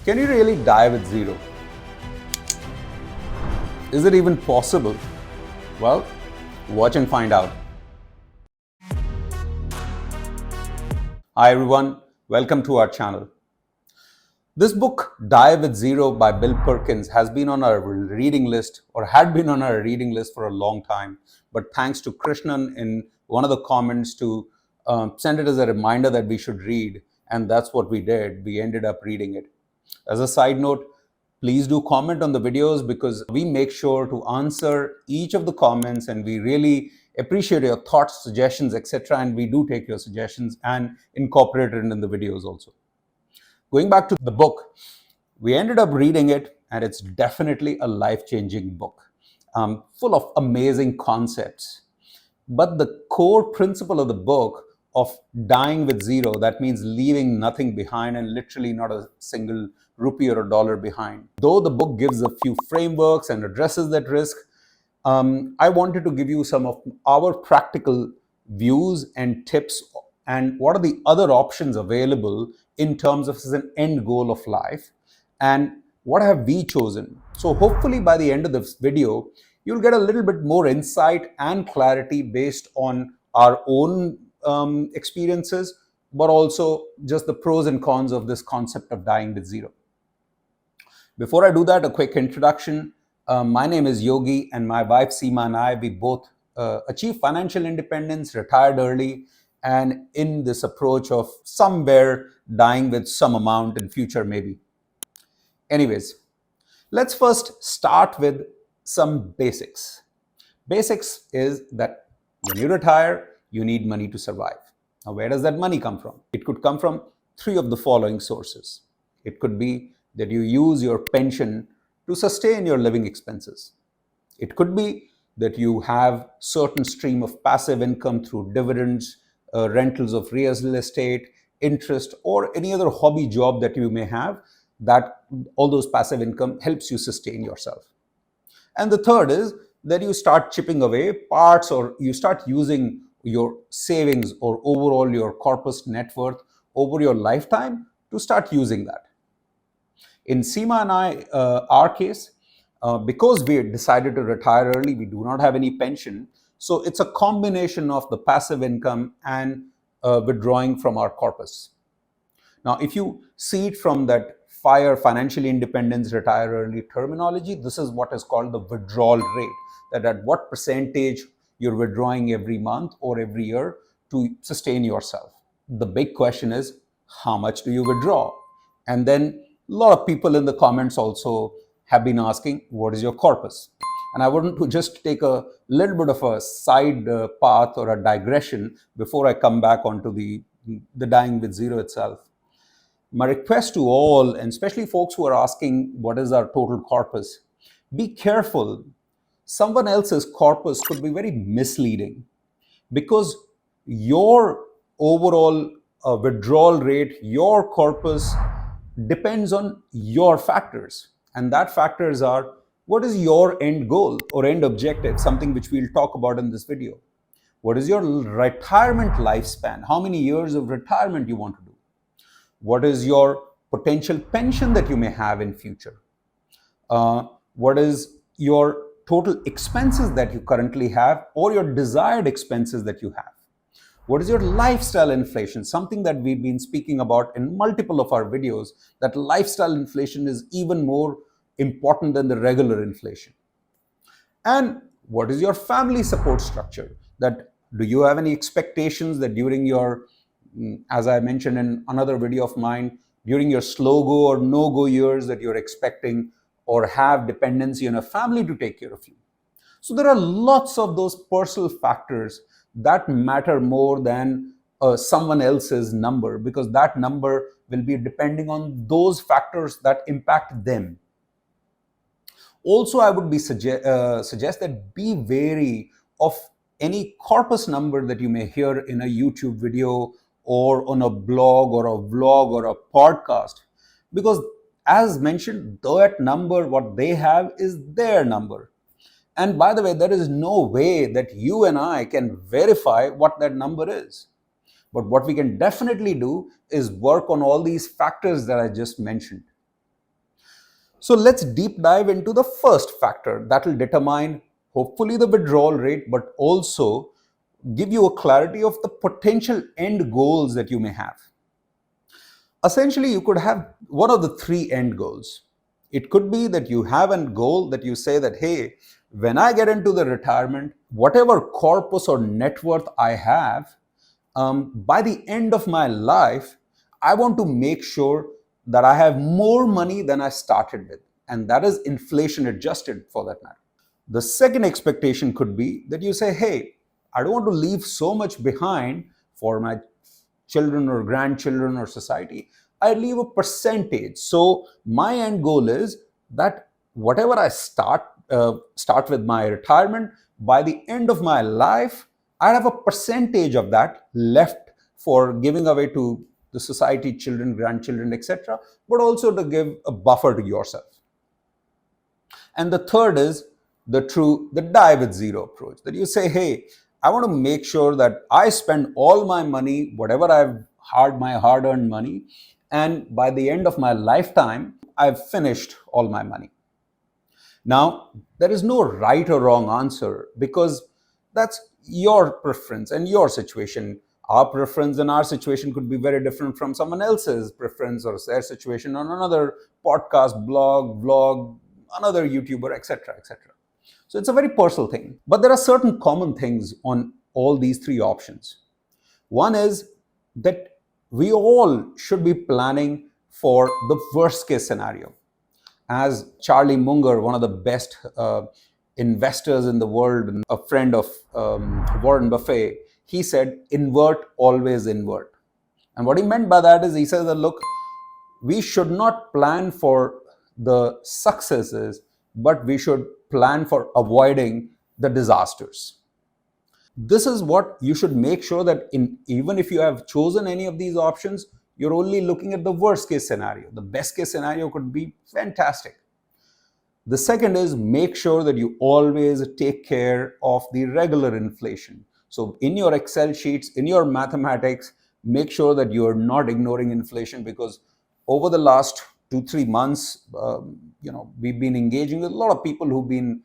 Can you really die with zero? Is it even possible? Well, watch and find out. Hi everyone, welcome to our channel. This book, Die with Zero by Bill Perkins, has been on our reading list or had been on our reading list for a long time. But thanks to Krishnan in one of the comments to send it as a reminder that we should read. And that's what we did. We ended up reading it. As a side note, please do comment on the videos because we make sure to answer each of the comments and we really appreciate your thoughts, suggestions, etc. And we do take your suggestions and incorporate it in the videos also. Going back to the book, we ended up reading it and it's definitely a life-changing book, full of amazing concepts. But the core principle of the book of dying with zero, that means leaving nothing behind and literally not a single rupee or a dollar behind. Though the book gives a few frameworks and addresses that risk, I wanted to give you some of our practical views and tips and what are the other options available in terms of as an end goal of life and what have we chosen. So hopefully by the end of this video, you'll get a little bit more insight and clarity based on our own experiences, but also just the pros and cons of this concept of dying with zero. Before I do that, a quick introduction. My name is Yogi and my wife Seema and I, we both achieved financial independence, retired early, and in this approach of somewhere dying with some amount in future maybe. Anyways, let's first start with some basics. Basics is that when you retire, you need money to survive. Now, where does that money come from? It could come from three of the following sources. It could be that you use your pension to sustain your living expenses. It could be that you have certain stream of passive income through dividends, rentals of real estate, interest, or any other hobby job that you may have, that all those passive income helps you sustain yourself. And the third is that you start chipping away parts or you start using your savings or overall your corpus net worth over your lifetime to start using that. In Seema and I, our case, because we decided to retire early, we do not have any pension. So it's a combination of the passive income and withdrawing from our corpus. Now, if you see it from that FIRE, financially independence, retire early terminology, this is what is called the withdrawal rate, that at what percentage you're withdrawing every month or every year to sustain yourself. The big question is, how much do you withdraw? And then a lot of people in the comments also have been asking, what is your corpus? And I want to just take a little bit of a side path or a digression before I come back onto the dying with zero itself. My request to all, and especially folks who are asking what is our total corpus, be careful. Someone else's corpus could be very misleading because your overall withdrawal rate, your corpus depends on your factors. And that factors are, what is your end goal or end objective, something which we'll talk about in this video. What is your retirement lifespan? How many years of retirement you want to do? What is your potential pension that you may have in future? What is your total expenses that you currently have or your desired expenses that you have? What is your lifestyle inflation? Something that we've been speaking about in multiple of our videos, that lifestyle inflation is even more important than the regular inflation. And what is your family support structure? That do you have any expectations that during your, as I mentioned in another video of mine, during your slow go or no go years that you're expecting or have dependency on a family to take care of you? So there are lots of those personal factors that matter more than someone else's number, because that number will be depending on those factors that impact them. Also, I would be suggest that be wary of any corpus number that you may hear in a YouTube video or on a blog or a vlog or a podcast, because as mentioned, that number, what they have is their number. And by the way, there is no way that you and I can verify what that number is. But what we can definitely do is work on all these factors that I just mentioned. So let's deep dive into the first factor that will determine hopefully the withdrawal rate, but also give you a clarity of the potential end goals that you may have. Essentially, you could have one of the three end goals. It could be that you have a goal that you say that, hey, when I get into the retirement, whatever corpus or net worth I have, by the end of my life, I want to make sure that I have more money than I started with. And that is inflation adjusted for that matter. The second expectation could be that you say, hey, I don't want to leave so much behind for my children or grandchildren or society. I leave a percentage. So my end goal is that whatever I start with my retirement, by the end of my life, I have a percentage of that left for giving away to the society, children, grandchildren, etc., but also to give a buffer to yourself. And the third is the die with zero approach, that you say, hey, I want to make sure that I spend all my money, whatever my hard-earned money, and by the end of my lifetime, I've finished all my money. Now, there is no right or wrong answer because that's your preference and your situation. Our preference and our situation could be very different from someone else's preference or their situation on another podcast, blog, vlog, another YouTuber, etc., etc. So it's a very personal thing. But there are certain common things on all these three options. One is that we all should be planning for the worst case scenario. As Charlie Munger, one of the best investors in the world, and a friend of Warren Buffett, he said, invert, always invert. And what he meant by that is he said that, look, we should not plan for the successes, but we should plan for avoiding the disasters. This is what you should make sure that even if you have chosen any of these options, you're only looking at the worst case scenario. The best case scenario could be fantastic. The second is make sure that you always take care of the regular inflation. So in your Excel sheets, in your mathematics, make sure that you're not ignoring inflation, because over the last 2-3 months, we've been engaging with a lot of people who've been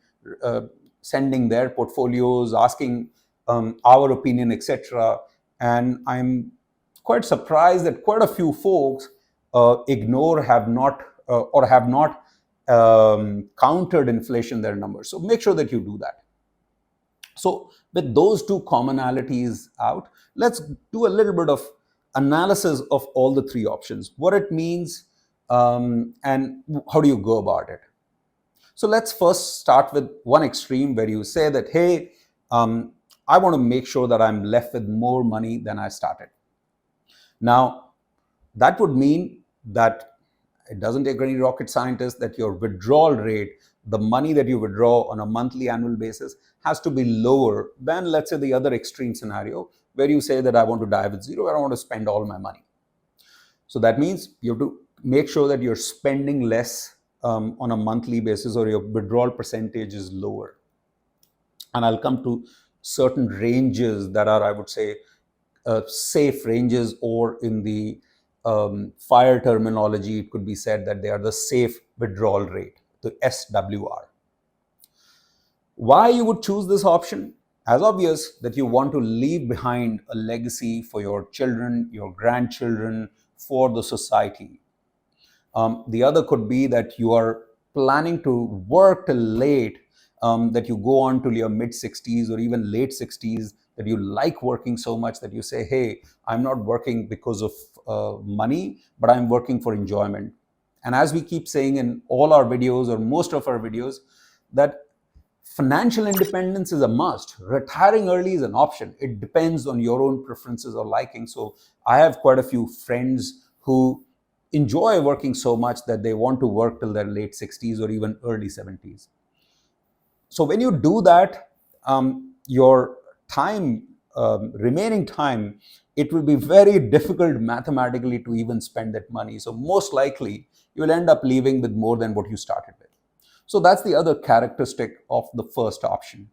sending their portfolios, asking our opinion, etc. And I'm quite surprised that quite a few folks have not countered inflation in their numbers. So make sure that you do that. So with those two commonalities out, let's do a little bit of analysis of all the three options, what it means, and how do you go about it. So let's first start with one extreme where you say that, hey, I want to make sure that I'm left with more money than I started. Now, that would mean that it doesn't take any rocket scientist that your withdrawal rate, the money that you withdraw on a monthly, annual basis, has to be lower than, let's say, the other extreme scenario where you say that I want to die with zero, I don't want to spend all my money. So that means you have to make sure that you're spending less on a monthly basis, or your withdrawal percentage is lower. And I'll come to certain ranges that are, I would say, safe ranges, or in the fire terminology, it could be said that they are the safe withdrawal rate, the SWR. Why you would choose this option? As obvious that you want to leave behind a legacy for your children, your grandchildren, for the society. The other could be that you are planning to work till late, that you go on till your mid-60s or even late 60s, that you like working so much that you say, hey, I'm not working because of money, but I'm working for enjoyment. And as we keep saying in all our videos, or most of our videos, that financial independence is a must. Retiring early is an option. It depends on your own preferences or liking. So I have quite a few friends who enjoy working so much that they want to work till their late 60s or even early 70s. So when you do that, your remaining time, it will be very difficult mathematically to even spend that money. So most likely you will end up leaving with more than what you started with. So that's the other characteristic of the first option.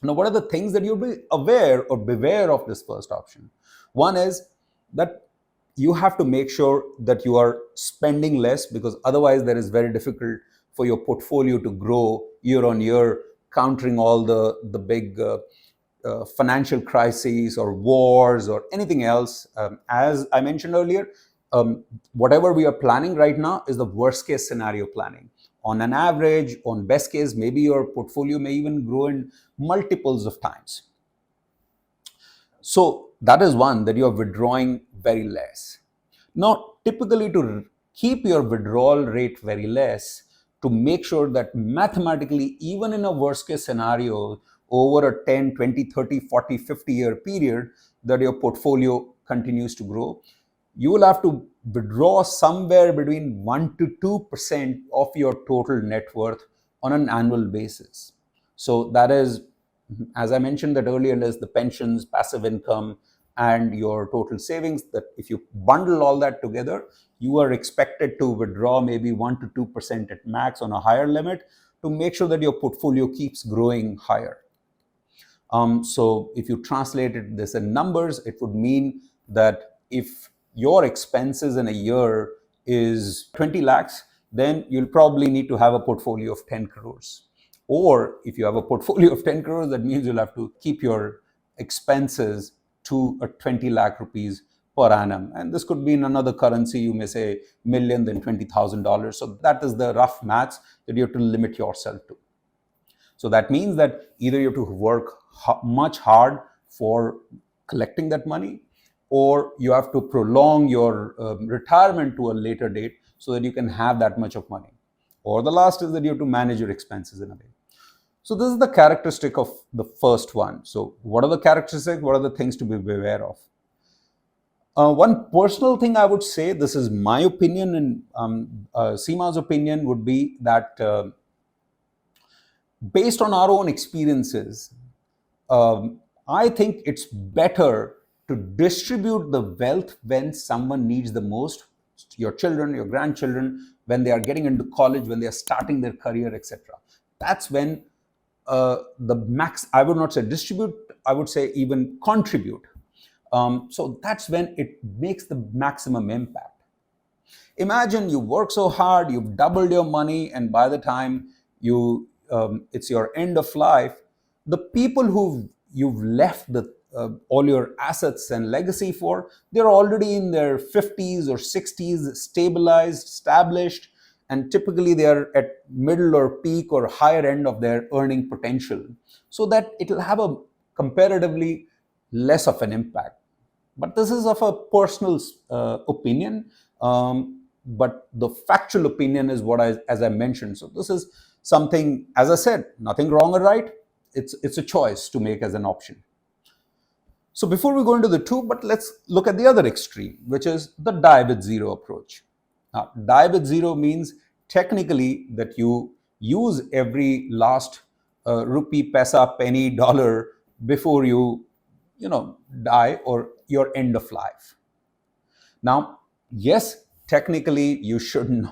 Now, what are the things that you'll be aware or beware of this first option? One is that you have to make sure that you are spending less, because otherwise there is very difficult for your portfolio to grow year on year, countering all the big financial crises or wars or anything else. As I mentioned earlier, whatever we are planning right now is the worst case scenario planning. On an average, on best case, maybe your portfolio may even grow in multiples of times. So that is one, that you are withdrawing very less. Now, typically to keep your withdrawal rate very less, to make sure that mathematically, even in a worst case scenario, over a 10, 20, 30, 40, 50-year period, that your portfolio continues to grow, you will have to withdraw somewhere between 1 to 2% of your total net worth on an annual basis. So that is, as I mentioned that earlier, is the pensions, passive income, and your total savings. That if you bundle all that together, you are expected to withdraw maybe 1 to 2% at max on a higher limit, to make sure that your portfolio keeps growing higher. So if you translated this in numbers, it would mean that if your expenses in a year is 20 lakhs, then you'll probably need to have a portfolio of 10 crores. Or if you have a portfolio of 10 crores, that means you'll have to keep your expenses to a 20 lakh rupees per annum. And this could be in another currency, you may say million, then $20,000. So that is the rough maths that you have to limit yourself to. So that means that either you have to work much hard for collecting that money, or you have to prolong your retirement to a later date so that you can have that much of money. Or the last is that you have to manage your expenses in a way. So this is the characteristic of the first one. So what are the characteristics? What are the things to be aware of? One personal thing I would say, this is my opinion, and Seema's opinion would be that based on our own experiences, I think it's better to distribute the wealth when someone needs the most, your children, your grandchildren, when they are getting into college, when they are starting their career, etc. That's when the max, I would not say distribute, I would say even contribute. So that's when it makes the maximum impact. Imagine you work so hard, you've doubled your money, and by the time it's your end of life, the people who you've left all your assets and legacy for, they're already in their 50s or 60s, stabilized, established, and typically they are at middle or peak or higher end of their earning potential, so that it'll have a comparatively less of an impact. But this is of a personal opinion, but the factual opinion is what as I mentioned. So this is something, as I said, nothing wrong or right. It's a choice to make as an option. So before we go into the two, but let's look at the other extreme, which is the die with zero approach. Now, die with zero means technically that you use every last rupee, paisa, penny, dollar before you die or your end of life. Now, yes, technically you shouldn't.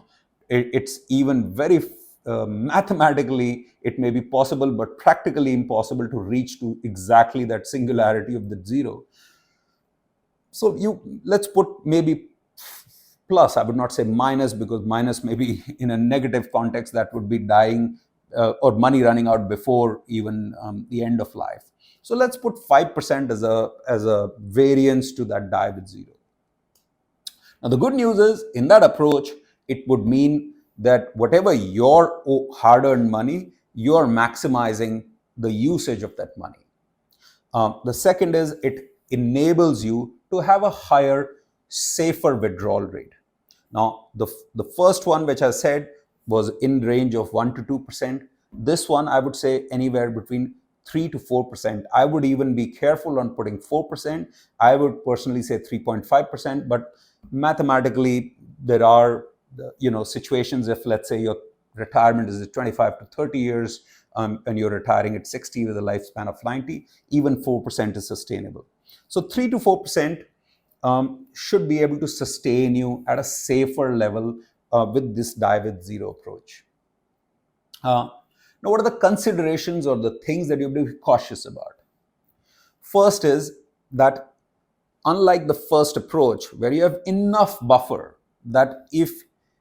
It's even very mathematically it may be possible, but practically impossible to reach to exactly that singularity of the zero. So let's put maybe plus, I would not say minus, because minus maybe in a negative context, that would be dying or money running out before even the end of life. So let's put 5% as a variance to that die with zero. Now the good news is, in that approach, it would mean that whatever your hard-earned money, you're maximizing the usage of that money. The second is it enables you to have a higher, safer withdrawal rate. Now, the first one, which I said, was in range of 1 to 2%. This one, I would say anywhere between 3 to 4%. I would even be careful on putting 4%. I would personally say 3.5%, but mathematically, there are situations, if let's say your retirement is 25 to 30 years and you're retiring at 60 with a lifespan of 90, even 4% is sustainable. So 3 to 4% should be able to sustain you at a safer level with this die with zero approach. Now, what are the considerations or the things that you have to be cautious about? First is that unlike the first approach where you have enough buffer that if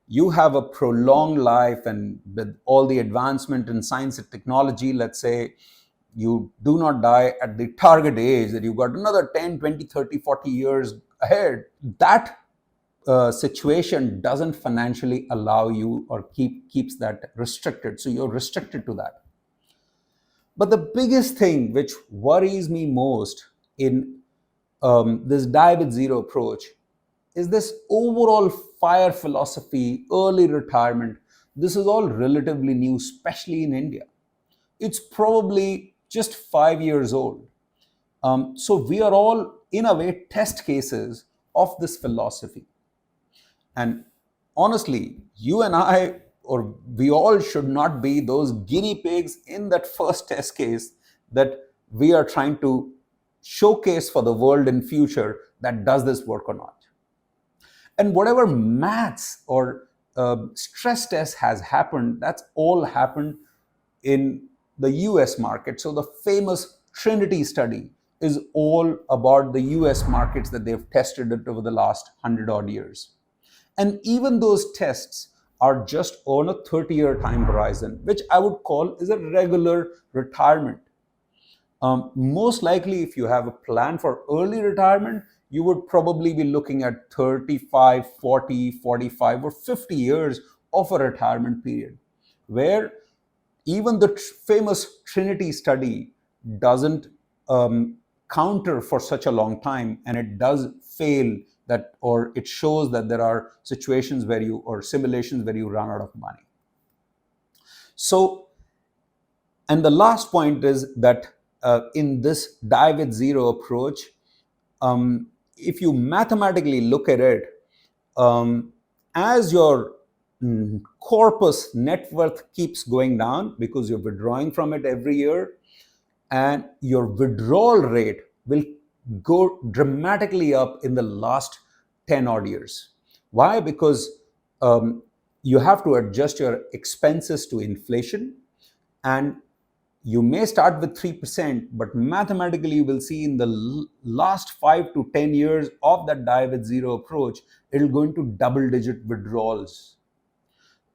you have a prolonged life and with all the advancement in science and technology, let's say you do not die at the target age, that you've got another 10, 20, 30, 40 years ahead, that situation doesn't financially allow you or keeps that restricted. So you're restricted to that. But the biggest thing which worries me most in this die with zero approach is this overall fire philosophy, early retirement. This is all relatively new, especially in India. It's probably just 5 years old. So we are all, in a way, test cases of this philosophy. And honestly, you and I, or we all should not be those guinea pigs in that first test case that we are trying to showcase for the world in future that does this work or not. And whatever maths or stress test has happened, that's all happened in the US market. So the famous Trinity study is all about the US markets that they've tested it over the last 100 odd years. And even those tests are just on a 30-year time horizon, which I would call is a regular retirement. Most likely, if you have a plan for early retirement, you would probably be looking at 35, 40, 45, or 50 years of a retirement period, where even the famous Trinity study doesn't counter for such a long time, and it does fail that, or it shows that there are situations where you, or simulations where you run out of money. So, and the last point is that in this die with zero approach, if you mathematically look at it, as your corpus net worth keeps going down because you're withdrawing from it every year, and your withdrawal rate will go dramatically up in the last 10 odd years. Why? Because you have to adjust your expenses to inflation, and you may start with 3%, but mathematically you will see in the last 5 to 10 years of that die with zero approach, it'll go into double-digit withdrawals.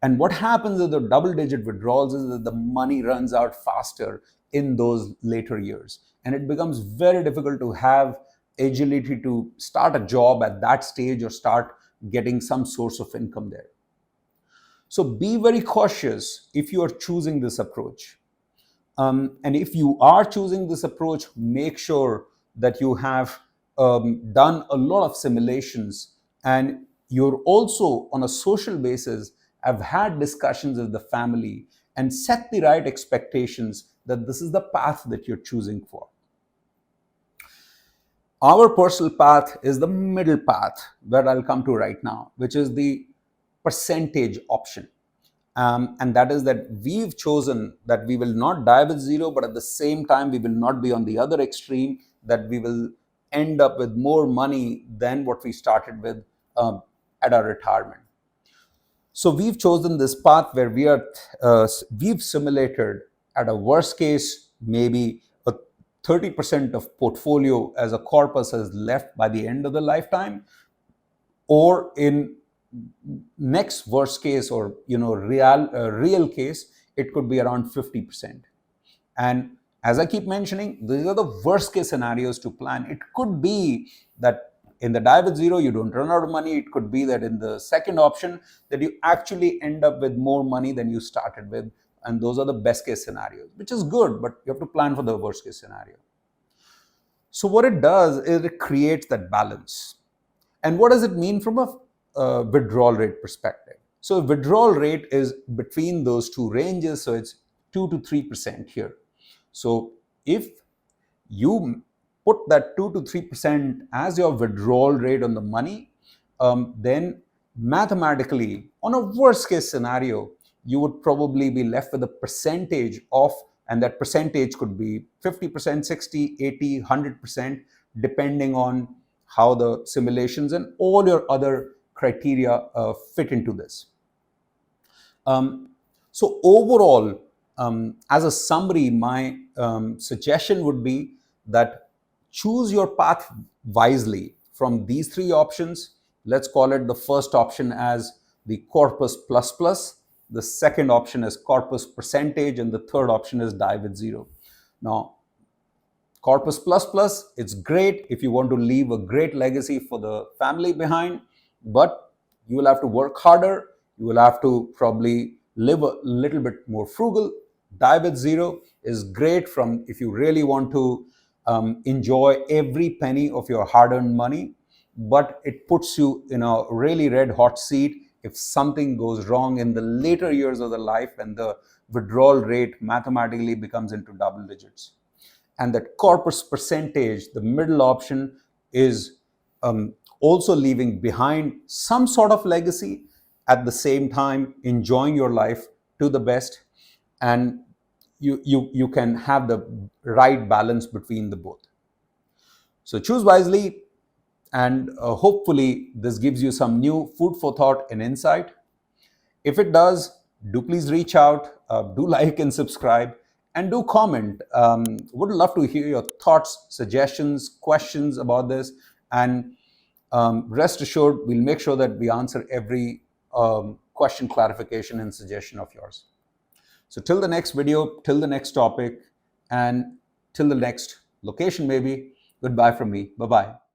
And what happens with the double-digit withdrawals is that the money runs out faster in those later years. And it becomes very difficult to have agility to start a job at that stage or start getting some source of income there. So be very cautious if you are choosing this approach. And if you are choosing this approach, make sure that you have done a lot of simulations, and you're also on a social basis have had discussions with the family and set the right expectations that this is the path that you're choosing for. Our personal path is the middle path, where I'll come to right now, which is the percentage option. And that is that we've chosen that we will not die with zero, but at the same time, we will not be on the other extreme, that we will end up with more money than what we started with at our retirement. So we've chosen this path where we've simulated at a worst case, maybe a 30% of portfolio as a corpus is left by the end of the lifetime, or in next worst case, or real case, it could be around 50%. And as I keep mentioning, these are the worst case scenarios to plan. It could be that in the die with zero, you don't run out of money. It could be that in the second option, that you actually end up with more money than you started with. And those are the best case scenarios, which is good, but you have to plan for the worst case scenario. So what it does is it creates that balance. And what does it mean from a withdrawal rate perspective? So withdrawal rate is between those two ranges. So it's 2 to 3% here. So if you put that 2 to 3% as your withdrawal rate on the money, then mathematically, on a worst case scenario, you would probably be left with a percentage of, and that percentage could be 50%, 60, 80, 100%, depending on how the simulations and all your other criteria fit into this. So overall, as a summary, my suggestion would be that choose your path wisely from these three options, let's call it the first option as the corpus plus plus, the second option is corpus percentage, and the third option is die with zero. Now, corpus plus plus, it's great if you want to leave a great legacy for the family behind, but you will have to work harder. You will have to probably live a little bit more frugal. Die with zero is great from if you really want to enjoy every penny of your hard-earned money, but it puts you in a really red hot seat if something goes wrong in the later years of the life and the withdrawal rate mathematically becomes into double digits. And that corpus percentage, the middle option, is also leaving behind some sort of legacy, at the same time enjoying your life to the best, and you can have the right balance between the both. So choose wisely, and hopefully this gives you some new food for thought and insight. If it does, do please reach out, do like and subscribe, and do comment. Would love to hear your thoughts, suggestions, questions about this, and rest assured, we'll make sure that we answer every question, clarification, and suggestion of yours. So till the next video, till the next topic, and till the next location maybe, goodbye from me. Bye-bye.